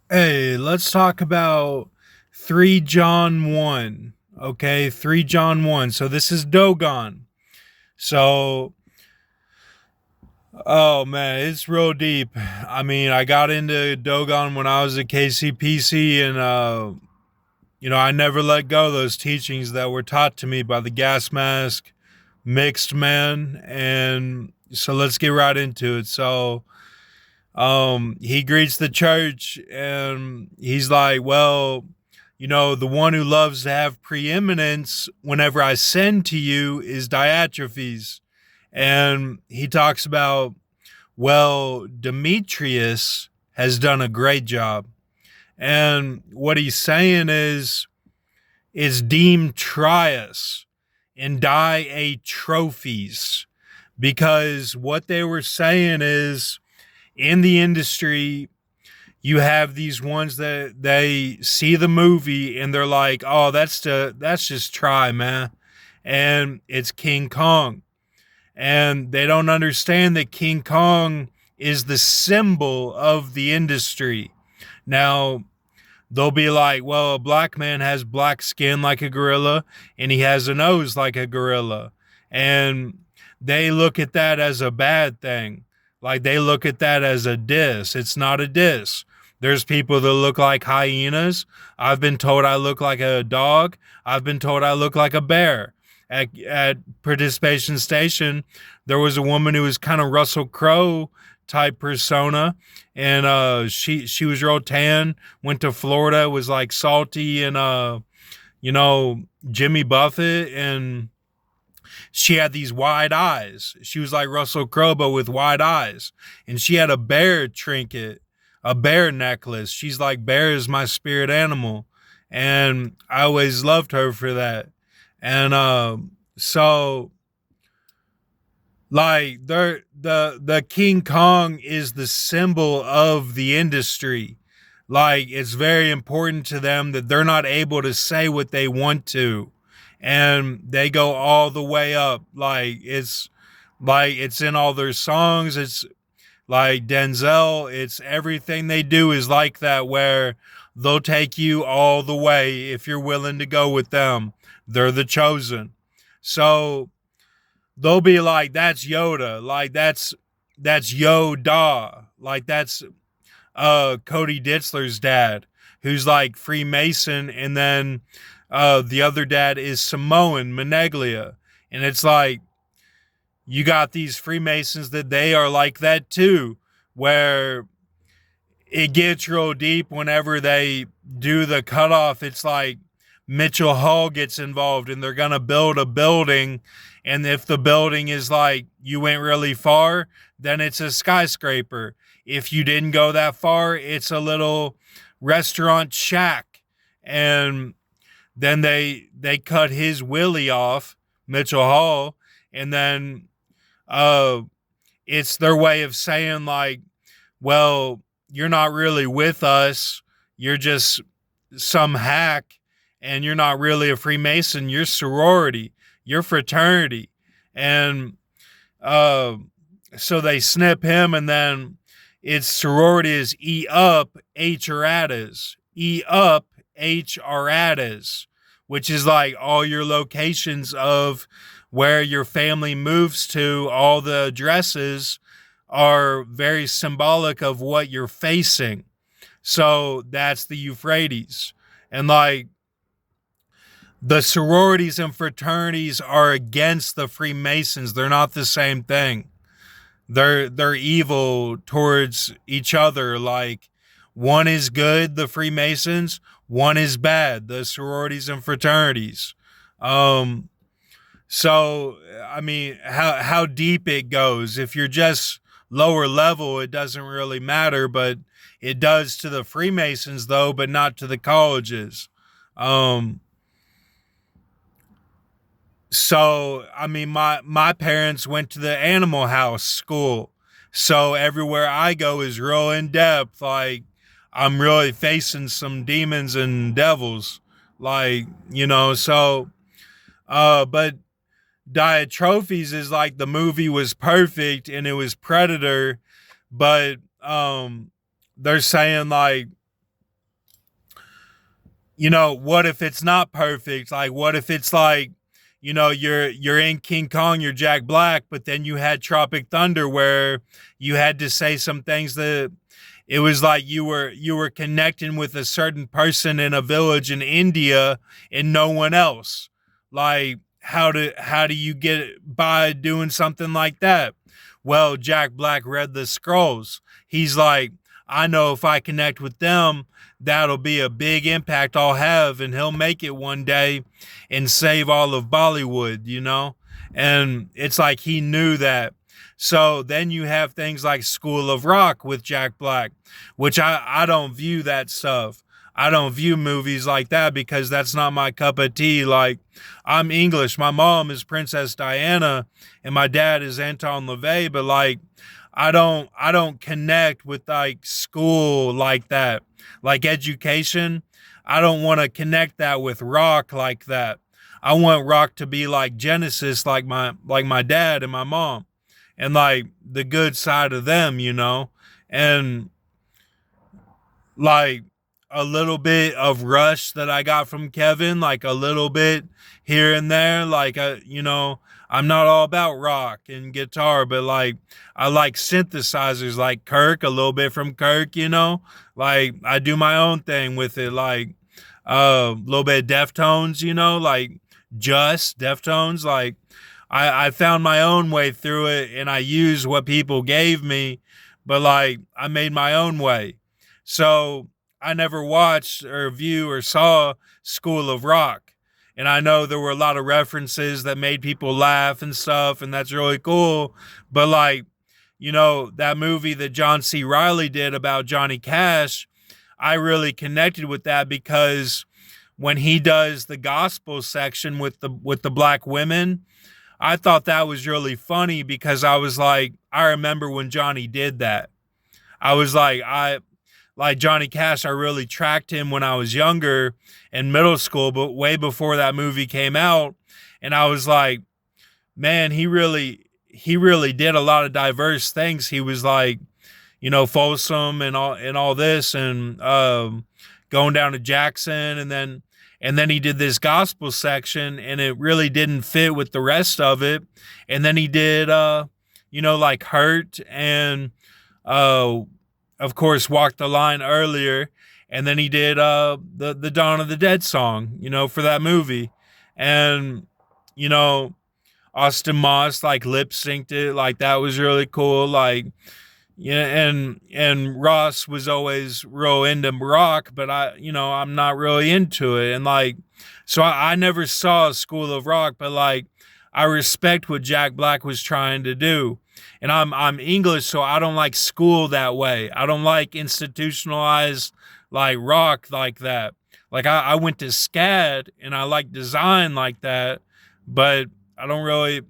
Hey, let's talk about 3 John 1. Okay, 3 John 1. So this is Dogon. So, oh man, it's real deep. I mean, I got into Dogon when I was at KCPC, and I never let go of those teachings that were taught to me by the gas mask mixed man. And so let's get right into it. So, he greets the church and he's like, well, the one who loves to have preeminence whenever I send to you is Diotrephes. And he talks about, well, Demetrius has done a great job. And what he's saying is Demetrius and Trophies. Because what they were saying is, in the industry, you have these ones that they see the movie and they're like, "Oh, that's just try, man," and it's King Kong, and they don't understand that King Kong is the symbol of the industry. Now, they'll be like, "Well, a black man has black skin like a gorilla, and he has a nose like a gorilla," and they look at that as a bad thing. Like they look at that as a diss. It's not a diss. There's people that look like hyenas. I've been told I look like a dog. I've been told I look like a bear. At Participation Station, there was a woman who was kind of Russell Crowe type persona, and she was real tan. Went to Florida, was like salty, and Jimmy Buffett, and she had these wide eyes. She was like Russell Crowe, but with wide eyes. And she had a bear trinket, a bear necklace. She's like, bear is my spirit animal. And I always loved her for that. And so like the King Kong is the symbol of the industry. Like it's very important to them that they're not able to say what they want to, and they go all the way up. Like it's in all their songs. It's like Denzel. It's everything they do is like that, where they'll take you all the way if you're willing to go with them. They're the chosen. So they'll be like, that's Yoda, like that's Yoda, like that's Cody Ditzler's dad, who's like Freemason, and then the other dad is Samoan Meneglia. And it's like you got these Freemasons that they are like that too, where it gets real deep whenever they do the cutoff. It's like Mitchell Hall gets involved and they're going to build a building. And if the building is like you went really far, then it's a skyscraper. If you didn't go that far, it's a little restaurant shack. And then they cut his willy off, Mitchell Hall, and then uh it's their way of saying like, well, you're not really with us. You're just some hack, and you're not really a Freemason. You're sorority, you're fraternity. And uh, so they snip him, and then its sorority is E up H Aradas. E up H Aradas, which is like all your locations of where your family moves to, all the addresses are very symbolic of what you're facing. So that's the Euphrates. And like the sororities and fraternities are against the Freemasons. They're not the same thing. They're evil towards each other. Like one is good, the Freemasons, one is bad, the sororities and fraternities. Um so I mean, how deep it goes. If you're just lower level, it doesn't really matter, but it does to the Freemasons though, but not to the colleges. Um, so I mean, my parents went to the Animal House school, so everywhere I go is real in depth. Like I'm really facing some demons and devils, like So, but Diatrophes is like the movie was perfect and it was Predator, but they're saying like what if it's not perfect? Like, what if it's like, you're in King Kong, you're Jack Black, but then you had Tropic Thunder where you had to say some things that it was like you were connecting with a certain person in a village in India and no one else. Like, how do you get by doing something like that? Well, Jack Black read the scrolls. He's like, I know if I connect with them, that'll be a big impact I'll have, and he'll make it one day and save all of Bollywood. And it's like he knew that. So then you have things like School of Rock with Jack Black, which I don't view that stuff. I don't view movies like that because that's not my cup of tea. Like, I'm English. My mom is Princess Diana and my dad is Anton LaVey, but like, I don't connect with like school like that. Like education, I don't want to connect that with rock like that. I want rock to be like Genesis, like my dad and my mom, and like the good side of them. And like a little bit of Rush that I got from Kevin, like a little bit here and there. Like, I'm not all about rock and guitar, but like I like synthesizers like Kirk, a little bit from Kirk. Like I do my own thing with it, like a little bit of Deftones, like just Deftones. Like I found my own way through it and I used what people gave me, but like I made my own way. So I never watched or view or saw School of Rock. And I know there were a lot of references that made people laugh and stuff, and that's really cool. But like, that movie that John C. Riley did about Johnny Cash, I really connected with that because when he does the gospel section with the black women, I thought that was really funny because I was like, I remember when Johnny did that. I was like Johnny Cash, I really tracked him when I was younger in middle school, but way before that movie came out. And I was like, man, he really did a lot of diverse things. He was like, Folsom and all this, and going down to Jackson, and then he did this gospel section, and it really didn't fit with the rest of it. And then he did, like Hurt and uh, of course, Walk the Line earlier, and then he did the Dawn of the Dead song, for that movie, and you know Austin Moss like lip synced it, like that was really cool, like yeah, and Ross was always real into rock, but I'm not really into it, and like so I never saw School of Rock, but like I respect what Jack Black was trying to do. And I'm English, so I don't like school that way. I don't like institutionalized like rock like that. Like I went to SCAD and I like design like that, but I don't really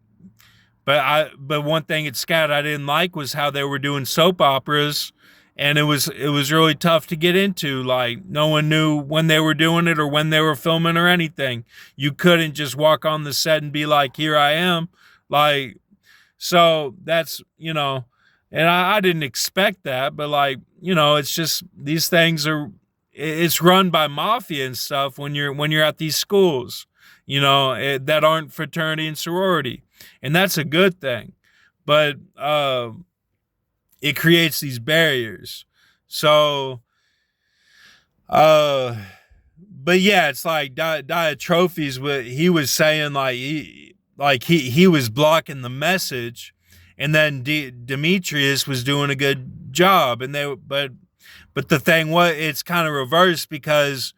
but one thing at SCAD I didn't like was how they were doing soap operas, and it was really tough to get into. Like no one knew when they were doing it or when they were filming or anything. You couldn't just walk on the set and be like, "Here I am." Like so that's, and I didn't expect that, but like, it's just these things it's run by mafia and stuff when you're at these schools, that aren't fraternity and sorority. And that's a good thing. But it creates these barriers. So, uh, but yeah, it's like Diatrophes. What he was saying, like he was blocking the message, and then Demetrius was doing a good job, and but the thing was, it's kind of reversed because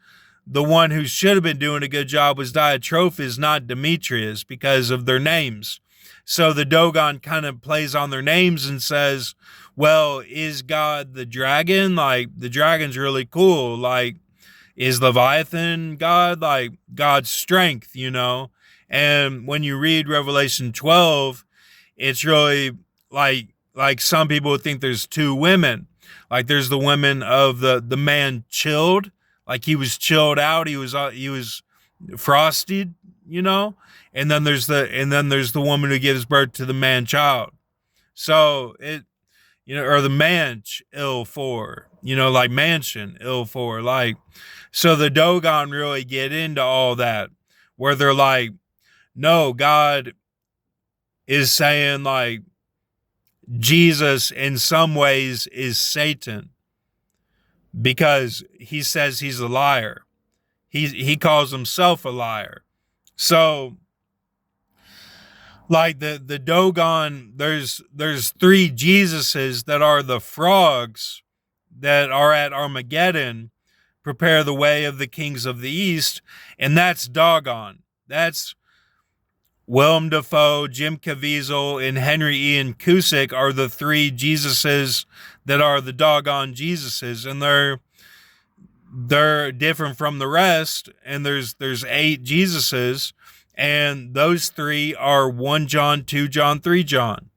the one who should have been doing a good job was Diotrephes, not Demetrius, because of their names. So the Dogon kind of plays on their names and says, well, is God the dragon? Like, the dragon's really cool. Like, is Leviathan God? Like, God's strength. And when you read Revelation 12, it's really like some people would think there's two women. Like there's the women of the man chilled, like he was chilled out, he was frosted. And then there's the woman who gives birth to the man child. So or the man ill for. like mansion, ill for. Like, so the Dogon really get into all that, where they're like, no, God is saying like Jesus in some ways is Satan because he says he's a liar. He calls himself a liar. So like the Dogon, there's three Jesuses that are the frogs that are at Armageddon, prepare the way of the kings of the East, and that's Dogon. That's Willem Dafoe, Jim Caviezel, and Henry Ian Cusick are the three Jesuses that are the doggone Jesuses, and they're different from the rest. And there's 8 Jesuses, and those three are 1 John, 2 John, 3 John.